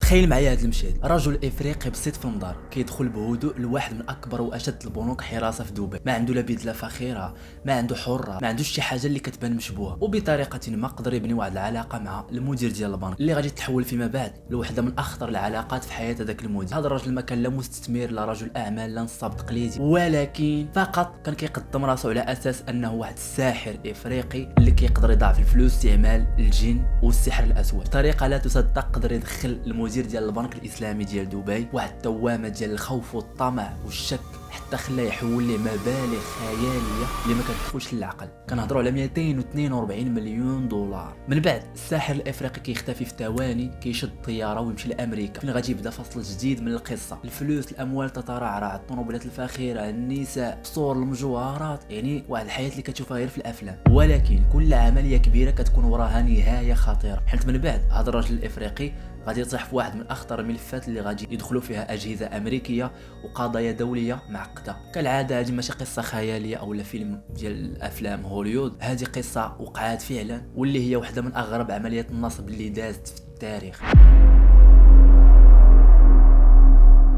تخيل معايا هذا المشهد، رجل افريقي بسيط في المدار كيدخل بهدوء لواحد من اكبر واشد البنوك حراسه في دبي. ما عنده لا بدله فخيره، ما عنده حره، ما عندوش شي حاجه اللي كتبان مشبوهه، وبطريقه ما قدر يبني واحد العلاقه مع المدير ديال البنك اللي غادي تتحول فيما بعد لوحده من اخطر العلاقات في حياه هذاك المدير. هذا الرجل ما كان لا مستثمر لا رجل اعمال لا نصاب تقليدي، ولكن فقط كان كيقدم راسه على اساس انه واحد الساحر افريقي اللي كيقدر يضاعف الفلوس استعمال الجن والسحر الاسود بطريقه لا تصدق. قدر يدخل المدير ديال البنك الاسلامي ديال دبي واحد الدوامه ديال الخوف والطمع والشك، حتى خلاه يحول ليه مبالغ خياليه اللي ما كتدخلش للعقل. كنهضروا على 242 مليون دولار. من بعد الساحر الافريقي كيختفي في ثواني، كيشد طياره ويمشي لامريكا فين غادي يبدا فصل جديد من القصه. الفلوس، الاموال تترعرع، الطوموبيلات الفاخره، النساء، قصور، المجوهرات، يعني واحد الحياه اللي كتشوفها غير في الافلام. ولكن كل عمليه كبيره كتكون وراها نهايه خطيره، حيت من بعد هذا الرجل الافريقي غادي يطيح في واحد من اخطر الملفات اللي غادي يدخلوا فيها اجهزه امريكيه وقضايا دوليه معقده. كالعاده هذه ماشي قصه خياليه او لا فيلم ديال افلام هوليوود، هذه قصه وقعت فعلا واللي هي واحده من اغرب عمليات النصب اللي دازت في التاريخ.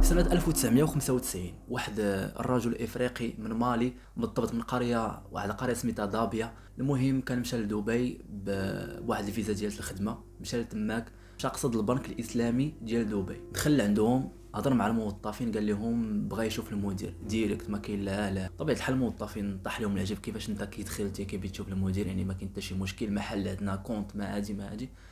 سنة 1995 واحد الرجل افريقي من مالي، بالضبط من قرية، واحد القرية سميتها دابيا. المهم كان مشى لدبي بواحد الفيزا ديال الخدمة، مشى لتماك، مشى قصد البنك الاسلامي ديال دبي. دخل عندهم، هضر مع الموظفين، قال لهم بغى يشوف المدير ديريكت، ما كاين لا طبيعة الحال الموظفين طاح لهم العجب كيفاش انت كي دخلتي كيبي تشوف المدير، يعني ما كاين حتى شي مشكل، محل عندنا كونت، ما هادي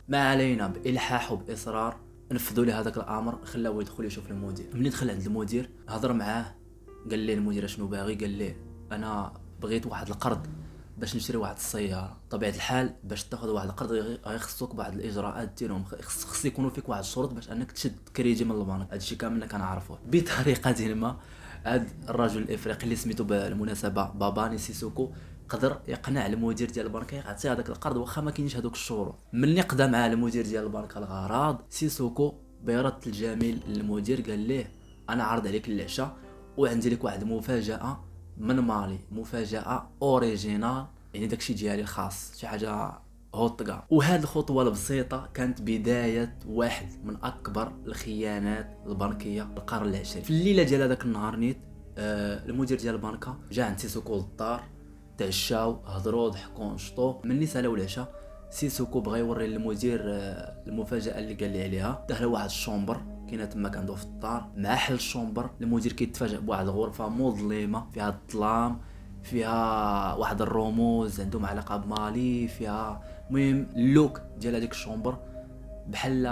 ما علينا. بالحاح وباصرار نفذوا له هذاك الامر، خلاوه يدخل يشوف المدير. ملي دخل عند المدير هضر معاه، قال ليه المدير شنو باغي، قال ليه انا بغيت واحد القرض باش نشري واحد السياره. طبيعه الحال باش تاخذ واحد القرض غيخصك بعض الاجراءات ديالهم، خص يكونوا فيك واحد الشروط باش انك تشد كريدي من البنك. هادشي كاملنا كنعرفوه. بطريقه ما هاد الرجل الافريقي اللي سميتو بالمناسبه باباني سيسوكو قدر يقنع المدير ديال البنك يعطيه هذاك القرض واخا ما كاينش هذوك الشروط. ملي قدا مع المدير ديال البنك الغراض، سيسوكو بيرد الجميل للمدير قال ليه انا عرض عليك العشاء وعندي لك واحد المفاجاه من مالي، مفاجاه اوريجينال، يعني داكشي ديالي الخاص، شي حاجه هوطقه. وهذه الخطوه البسيطه كانت بدايه واحد من اكبر الخيانات البنكيه القرن العشرين. في الليله ديال هذاك النهار نيت المدير ديال البنكه جا عند سيسوكو للدار، تعشاو، هضروا، ضحكوا، نشطوا. ملي سالاو العشاء، سيسوكو بغى يوري للمدير المفاجاه اللي قال لي عليها. دخل واحد الشومبر كاينه تما عنده في الدار. مع حل الشومبر المدير كيتفاجئ بواحد الغرفه مظلمه فيها الظلام، فيها واحد الرموز عندهم علاقه بمالي، فيها المهم اللوك ديال هذيك الشومبر بحال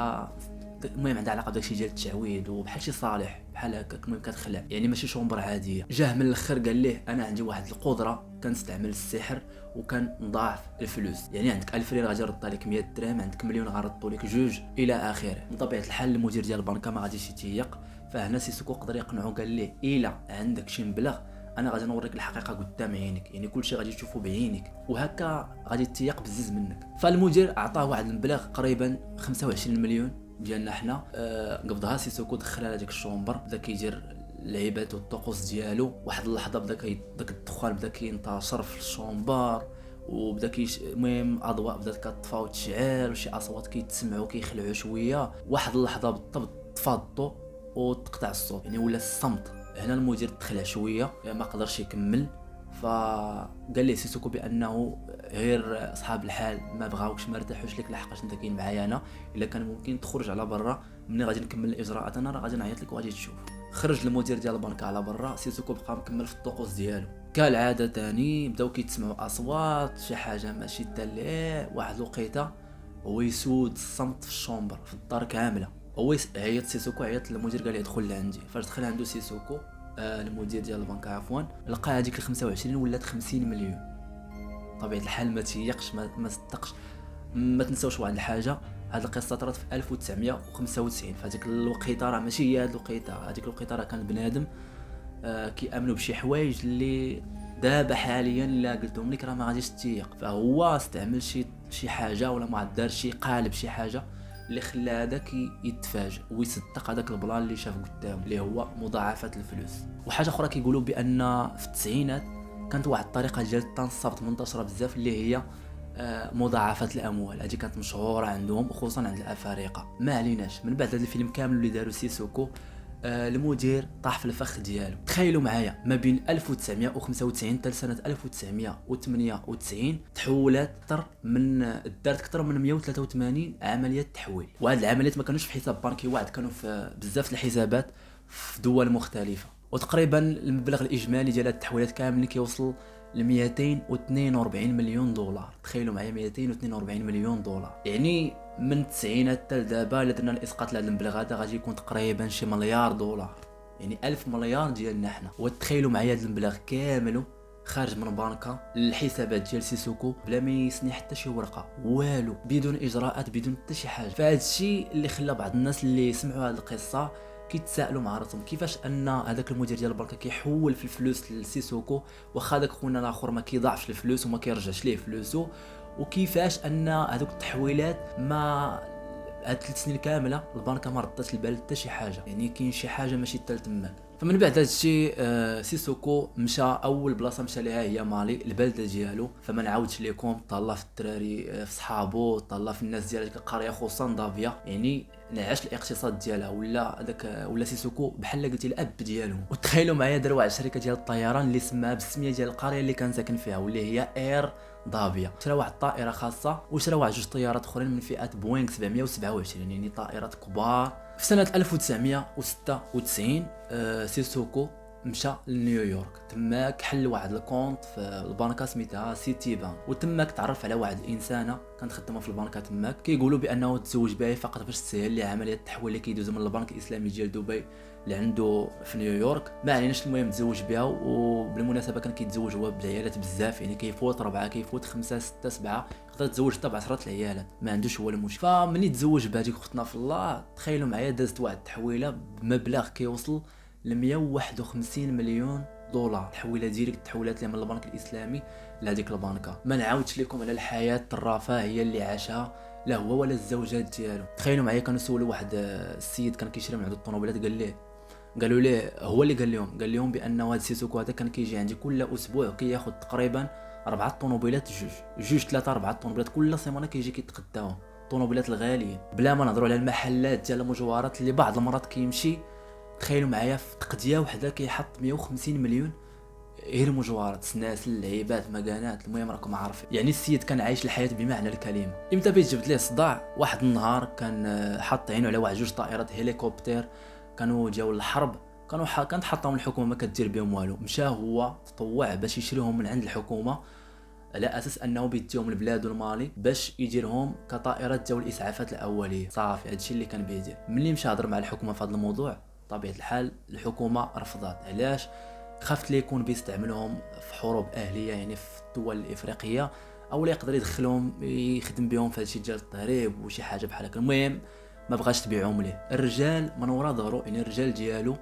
المهم عندها علاقه بداكشي ديال التعويض وبحال شي صالح بحال هكاك. المهم كتخلع، يعني ماشي شومبر عاديه. جاه من الاخر قال ليه انا عندي واحد القدره كنستعمل السحر وكان نضاعف الفلوس، يعني عندك 1000 ريال غادي نرد لك 100 درهم، عندك مليون غنرد لك 2 الى اخره. من طبيعه الحال المدير ديال البنكه ما غاديش يتيق، فهنا سيسوكو قدر يقنعو، قال ليه الا عندك شي مبلغ انا غادي نوريك الحقيقه قدام عينك، يعني كلشي غادي تشوفه بعينك وهكا غادي تيق بزز منك. فالمدير اعطاه واحد المبلغ قريبا 25 مليون ديالنا حنا. قبضها سيسوكو، دخلها لهاديك الشومبر، بدا كيدير اللعيبات والطقوس ديالو. واحد اللحظه بدا داك الدخان بدا كينتشر في الشومبر، وبدا المهم اضواء بدات كتطفى وتشعل وشي اصوات كيتسمعوا كيخلعوا شويه. واحد اللحظه بالضبط طفى الضوء وتقطع الصوت، يعني ولا الصمت. هنا المدير تخلع شويه، ما قدرش يكمل، فقال ليه سيسوكو بانه غير اصحاب الحال ما بغاوكش، ما ارتاحوش لك لحقاش انت كاين معايا انا، الا كان ممكن تخرج على برا، ملي غادي نكمل الاجراءات انا راه غادي نعيط لك وغادي تشوف. خرج المدير ديال البنك على برا، سيسوكو بقى مكمل في الطقوس ديالو كالعاده. تاني بداو كيتسمعوا اصوات، شي حاجه ماشي تاليه. واحد الوقيته هو يسود الصمت في الشومبر في الدار كامله. هو عيط سيسوكو، عيط للمدير قال له دخل لعندي. فاش دخل عنده سيسوكو المدير ديال البنك عفوا، لقى هذيك ال 25 ولات 50 مليون. طبيعه الحال ما تيقش، ما صدقش. ما تنساوش واحد الحاجه، هاد القصه طرات في 1995. فهذيك الوقيته راه ماشي هي هاد الوقيته، هذيك الوقيته راه كان بنادم كيامنوا بشي حوايج اللي دابا حاليا لا قلتهم لك راه ما غاديش تيق. فهو استعمل شي حاجه ولا ما دار شي قالب شي حاجه اللي خلى هذاك يتفاجئ ويصدق هذاك البلان اللي شاف قدامه اللي هو مضاعفه الفلوس. وحاجه اخرى كيقولوا بان في التسعينات كانت واحد الطريقه ديال التنصيب منتشره بزاف اللي هي مضاعفة الاموال. هذه كانت مشهوره عندهم خصوصا عند الافارقه. ما عليناش، من بعد هذا الفيلم كامل اللي داروا سيسوكو المدير طاح في الفخ ديالو. تخيلوا معايا ما بين 1995 حتى سنه 1998 تحولات دارت اكثر من 183 عمليه تحويل، وهاد العمليات ما كانوش في حساب بنكي واحد، كانوا في بزاف الحسابات في دول مختلفه. وتقريبا المبلغ الاجمالي ديال هاد التحويلات كامل كيوصل ل 242 مليون دولار. تخيلوا معايا 242 مليون دولار، يعني من التسعينات حتى لدابا الا درنا الاسقاط لهذا المبلغ هذا غادي يكون تقريبا شي مليار دولار، يعني 1000 مليار ديالنا حنا. وتخيلوا معايا هذا المبلغ كامل خارج من بنكه للحسابات ديال سيسوكو بلا ما يسني حتى شي ورقه والو، بدون اجراءات، بدون حتى شي حاجه. فهذا الشيء اللي خلى بعض الناس اللي سمعوا هذه القصه كيتسائلوا مع راسهم كيفاش ان هذاك المدير ديال البنكه كيحول في الفلوس لسيسوكو، واخا داك خونا الاخر ما كيضاعفش الفلوس وما كيرجعش ليه فلوسه، وكيفاش ان هذوك التحويلات ما هاد 3 سنين كامله البنكه ما ردات البال حتى شي حاجه، يعني كاين شي حاجه ماشي حتى تماك. فمن بعد هذا الشيء سيسوكو مشى اول بلاصه مشى ليها هي مالي، البلده ديالو. فما نعاودش لكم، طلع في الدراري في صحابو، طلع في الناس ديال القريه خصوصا دافيا، يعني نعاش الاقتصاد ديالها، ولا سيسوكو بحال قلتي الاب ديالو. وتخيلوا معايا دار واحد الشركه ديال الطيران اللي سماها بالسميه ديال القريه اللي كان ساكن فيها، واللي هي اير دافيا. شرا واحد الطائره خاصه وشرا واحد 2 طيارات اخرين من فئه بوينغ 727، يعني طائرات كبار. في سنه 1996 سيسوكو مشى لنيويورك، تماك حل واحد الكونت في البنكه سميتها سيتي بانك، وتماك تعرف على واحد الانسانه كانت خدامه في البنكه تماك. كيقولوا بانه تزوج بها فقط باش تسهل ليه عمليه التحويل اللي كيدوزو من البنك الاسلامي ديال دبي اللي عنده في نيويورك. ما عليناش، المهم تزوج بها. وبالمناسبه كان كيتزوج هو بالعيالات بزاف، يعني كيفوت 4 كيفوت 5 6 7، يقدر يتزوج حتى ب10 العيالات، ما عندوش هو المشكل. فملي تزوج بهذيك اختنا في الله، تخيلوا معايا دازت واحد التحويله بمبلغ كيوصل ل 151 مليون دولار، تحويله ديريكت، تحولات ليه من البنك الاسلامي لهذيك البنكه. ما نعاودش لكم على الحياه الرفاهيه اللي عاشها لا هو ولا الزوجات ديالو. تخيلوا معايا كانوا سولوا واحد السيد كان كيشري من عنده الطوموبيلات، قالوا ليه هو اللي قال لهم بانه هذا سيسوكو هذا كان كيجي عندي كل اسبوع كياخذ تقريبا 4 طوموبيلات، جوج 3 4 طوموبيلات كل سيمانه كيجي كيتقداهم، طوموبيلات الغاليين. بلا ما نهضروا على المحلات ديال المجوهرات اللي بعض المرات كيمشي. تخيلوا معايا في تقديه وحده كيحط 150 مليون غير مجوهرات، سناسل، لعيبات، مكانات، المهم راكم عارفين. يعني السيد كان عايش الحياه بمعنى الكلمه. امتى بيت جبت ليه صداع؟ واحد النهار كان حاط عينه على واحد 2 طائرات هليكوبتر كانوا جاو الحرب، كانت حطهم الحكومه ما كدير بهم والو. مشى هو تطوع باش يشريهم من عند الحكومه على اساس انه بيديهم البلاد والمالي باش يديرهم كطائرات ذوي الاسعافات الاوليه. صافي هادشي اللي كان بيدير. ملي مشى هضر مع الحكومه في هذا الموضوع، طبيعه الحال الحكومه رفضت. علاش؟ خافت لي يكون بيستعملهم في حروب اهليه، يعني في الدول الافريقيه، او لا يقدر يدخلهم يخدم بهم في هادشي ديال التهريب وشي حاجه بحال هكا. المهم ما بغاش تبيعهم ليه. الرجال من ورا ظهرو، يعني الرجال ديالو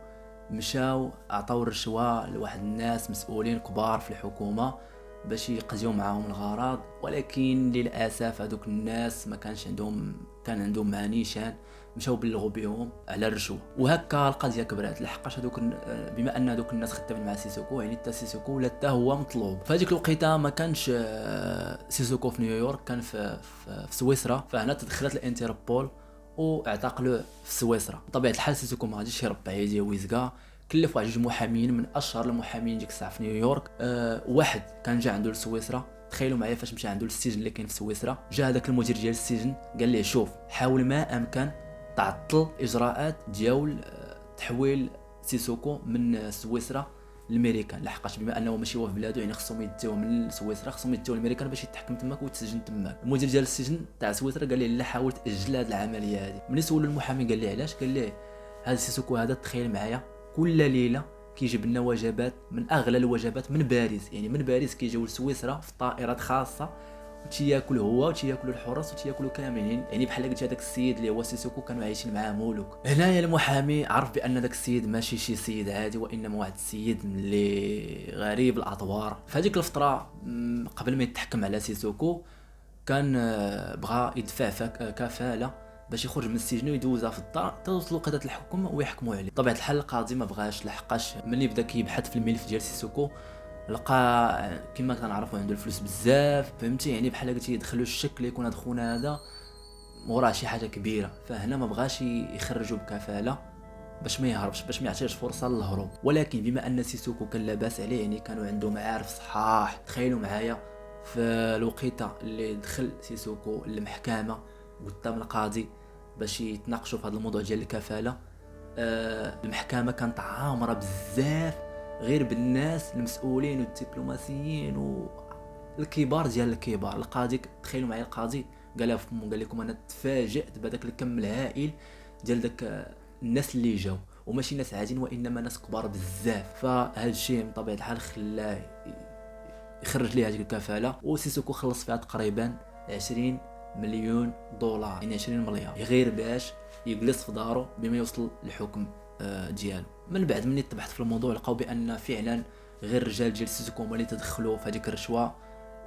مشاو عطاو الرشوه لواحد الناس مسؤولين كبار في الحكومه باش يقضيو معاهم الغرض، ولكن للاسف هذوك الناس ما كان عندهم مع نيشان، مشاو بلغوا بهم على الرشوه. وهكا القضيه كبرات، لحقاش بما ان هذوك الناس خدامين مع سيسوكو، يعني حتى سيسوكو ولا حتى هو مطلوب. في هذيك الوقيته ما كانش سيسوكو في نيويورك، كان في سويسرا. فهنا تدخلت الانتربول واعتقلوه في سويسرا. بطبيعه الحال سيسوكو ما غاديش يربع يديه ويزكا، كلف واحد 2 محامين من اشهر المحامين ديك الساعه في نيويورك. واحد كان جا عنده لسويسرا. تخيلوا معايا فاش مشى عنده للسجن اللي كاين في سويسرا، جا هذاك المدير ديال السجن قال ليه شوف، حاول ما امكن تعطل اجراءات ديال تحويل سيسوكو من سويسرا لامريكان، لحقاش بما انه ماشي هو في بلادو، يعني خصهم يديوه من سويسرا، خصهم يديوه لامريكان باش يتحكم تماك ويتسجن تماك. المدير ديال السجن تاع سويسرا قال ليه لا، حاول تاجل هذه العمليه هذه. ملي سولوا المحامي قال ليه علاش، قال ليه هذا سيسوكو هذا تخيل معايا كل ليله كيجيب لنا وجبات من اغلى الوجبات من باريس، يعني من باريس كيجيو لسويسرا في طائرات خاصه، وتياكل هو وتياكلوا الحراس وتياكلوا كاملين، يعني بحال قلت هذاك السيد اللي هو سيسوكو كانوا عايشين معاه مولوك. هنايا المحامي عرف بان ذاك السيد ماشي شي سيد عادي، وانما واحد السيد اللي غريب الاطوار. في هذيك الفتره قبل ما يتحكم على سيسوكو كان بغى يدفع كفاله باش يخرج من السجن ويدوزها في الدار توصلوا قضاة الحكومه ويحكموا عليه. طبيعه الحال القاضي ما بغاش، لحقاش ملي بدا كيبحث في الملف ديال سيسوكو لقى كما كنعرفوا عنده الفلوس بزاف، فهمتي يعني بحال قلتي يدخلوا الشك اللي يكون هذا خونا هذا وراه شي حاجه كبيره. فهنا ما بغاش يخرجوا بكفاله باش ما يهربش، باش ما يعطيش فرصه للهروب. ولكن بما ان سيسوكو كان لاباس عليه، يعني كانوا عنده معارف صحاح. تخيلوا معايا في الوقيته اللي دخل سيسوكو للمحكمه قدام القاضي باش يتناقشوا في هذا الموضوع ديال الكفاله، المحكمه كانت عامره بزاف غير بالناس المسؤولين والدبلوماسيين والكبار ديال الكبار. القاضي تخيلوا معايا، القاضي قال فمو، قال لكم انا تفاجئت بهذاك الكم الهائل ديال داك الناس اللي جاو، وماشي ناس عاديين وانما ناس كبار بزاف. فهذا الشيء من طبيعه الحال خلاه يخرج ليه هذيك الكفاله. وسيسوكو خلص فيها تقريبا 20 مليون دولار، يعني 20 مليار، غير باش يجلس في دارو بما يوصل الحكم ديالو. من بعد مني تبحث في الموضوع لقاو بان فعلا غير الرجال ديال سيسوكو هما اللي تدخلوا في هذيك الرشوه،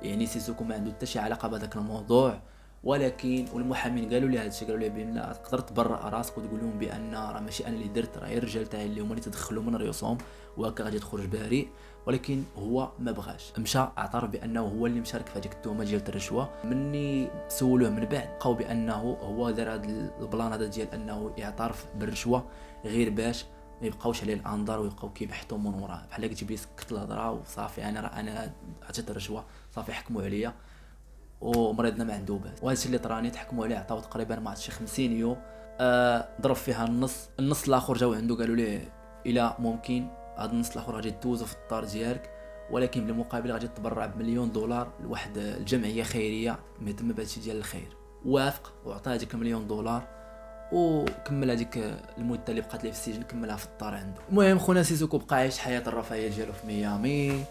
يعني سيسوكو ما عنده حتى شي علاقه بهذاك الموضوع. ولكن والمحامين قالوا لي هذا الشيء، قالوا لي بان تقدر تبرأ راسك وتقول لهم بان راه ماشي انا اللي درت، راه الرجال تاعي اللي هما اللي تدخلوا من ريوسهم وهكا غادي تخرج بريء. ولكن هو ما بغاش، مشى اعترف بانه هو اللي مشارك في هذيك التهمه ديال الرشوه. مني سولوه من بعد لقاو بانه هو دار هذا البلان هذا ديال انه يعترف بالرشوه غير باش ما يبقاوش عليه الانظار ويبقاو كيبحثوا من وراه، بحال قلتي بيسكت الهضره وصافي، انا عطيت الرشوه صافي حكموا عليا ومريضنا ما عنده باس. وهذا الشيء اللي طراني، تحكموا عليه عطاوه تقريبا ما عرفتش شي 50 يوم. ضرب فيها النص الاخر جاو عنده قالوا ليه الى ممكن هذا النص الاخر غادي تدوزو في الدار ديالك، ولكن بالمقابل غادي تبرع بمليون دولار لواحد الجمعيه خيريه مهتمه بهذا الشيء ديال الخير. وافق وعطاه هذيك المليون دولار وكمل هذيك المده اللي بقات ليه في السجن كملها في الدار عنده. المهم خونا سيسوكو بقى عايش حياه الرفاهيه ديالو في ميامي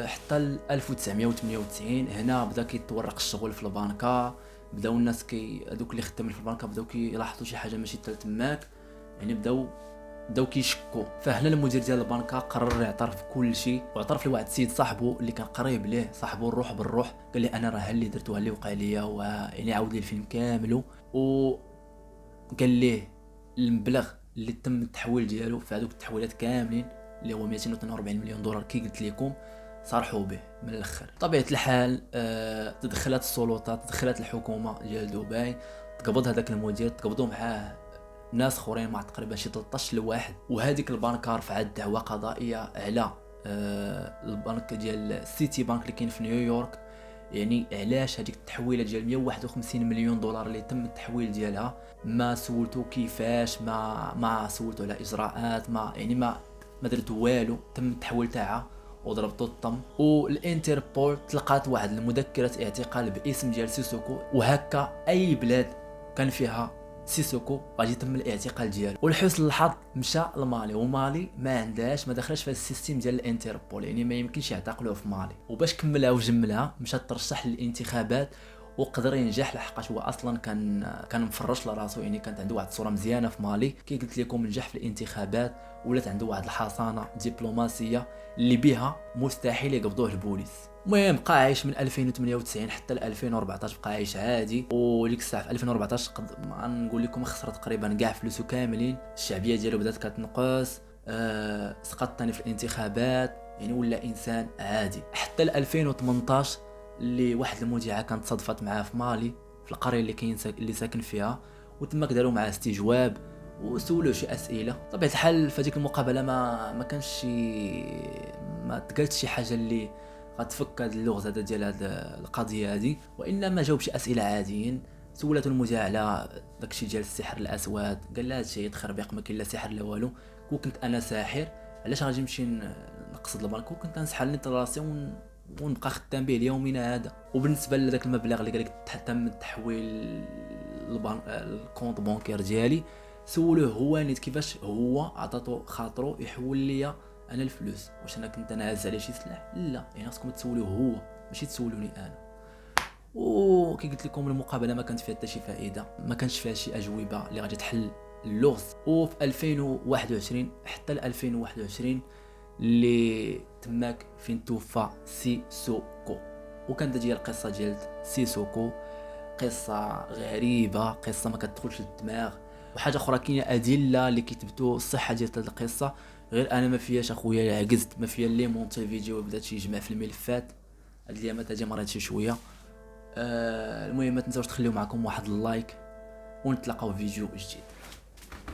حتى 1998. هنا بدا كيتورق الشغل في البنكه، بداو الناس هذوك اللي خدامين في البنكه بداو كيلاحظوا شي حاجه ماشي حتى تماك، يعني بداو كيشكوا. فهنا المدير ديال البنكه قرر يعترف بكل شيء، واعترف لواحد السيد صاحبه اللي كان قريب ليه، صاحبه الروح بالروح. قال لي انا راه اللي درت اللي وقع ليا، ويعني عاود لي الفيلم كامل. قال ليه المبلغ اللي تم التحويل ديالو في هذوك التحويلات كاملين اللي هو 242 مليون دولار كي قلت لكم صارحوا به من الاخر. طبيعه الحال تدخلات السلطات، تدخلات الحكومه ديال دبي، تقبض هذاك المدير، تقبضوا معاه ناس اخرين مع تقريبا شي 13 لواحد. وهذيك البنكه رفعت دعوى قضائيه على البنك ديال سيتي بانك اللي كاين في نيويورك، يعني علاش هذيك التحويله ديال 151 مليون دولار اللي تم التحويل ديالها ما سولتو كيفاش، ما سولتو على اجراءات، ما درت والو، تم التحويل تاعها وضربتو الطم. والانتربول تلقات واحد المذكره اعتقال باسم ديال سيسوكو، وهكا اي بلاد كان فيها سيسوكو غادي يتم الاعتقال ديالو. ولحسن الحظ مشى لمالي، ومالي ما دخلش في السيستم ديال الانتربول، يعني ما يمكنش يعتقلوه في مالي. وباش كملها وجملها مشى ترشح للانتخابات وقدر ينجح، لحقاش هو اصلا كان مفرش لراسو، يعني كانت عنده واحد الصوره مزيانه في مالي. كي قلت لكم نجح في الانتخابات، ولات عنده واحد الحصانه دبلوماسيه اللي بها مستحيل يقبضوه البوليس. المهم بقى عايش من 2098 حتى ل 2014، بقى عايش عادي. وديك الساعه في 2014 ما نقول لكم خسر تقريبا كاع فلوسو كاملين، الشعبيه ديالو بدات كتنقص، سقط ثاني في الانتخابات، يعني ولا انسان عادي. حتى ل 2018 اللي واحد المذيعه كانت صدفت معاه في مالي في القريه اللي ساكن فيها، وتماك داروا معاه استجواب وسولوه شي اسئله. طبيعه الحال في هذيك المقابله ما كانش ما تقالت شي حاجه اللي غتفك هذا اللغز هذا ديال هذه القضيه هذه، وانما جاوب شي اسئله عاديين. سولته المذيعه على داكشي ديال السحر الاسود، قال لها هادشي تخربيق، ما كاين لا سحر لا والو. كنت انا ساحر علاش غادي نمشي نقصد البنك، كنت نسحر لي راسي ونبقى خدام به ليومنا هذا. وبالنسبه لذاك المبلغ اللي قالك تم التحويل الكونط بانكير ديالي، سولوه هو نيت كيفاش هو عطاتو خاطرو يحول ليا انا الفلوس، واش انا كنت هز عليه شي سلاح؟ لا، يعني خاصكم تسولوه هو ماشي تسولوني انا. وكي قلت لكم المقابله ما كانت فيها حتى شي فائده، ما كانش فيها شي اجوبه اللي غادي تحل اللغز. وفي 2021 حتى ل 2021 اللي تماك فين توفى سيسوكو. وكانت هي القصه ديال سيسوكو قصه غريبه، قصه ما كتدخلش للدماغ. وحاجه اخرى كاينه ادله اللي كيثبتوا الصحه ديال هذه القصه، غير انا ما فياش اخويا، عجزت، ما فيا لي مونتي الفيديو، بدات شي يجمع في الملفات. هاد الايامات هادي مرات شي شويه. المهم ما تنساوش تخليو معكم واحد اللايك، ونتلاقاو في فيديو جديد.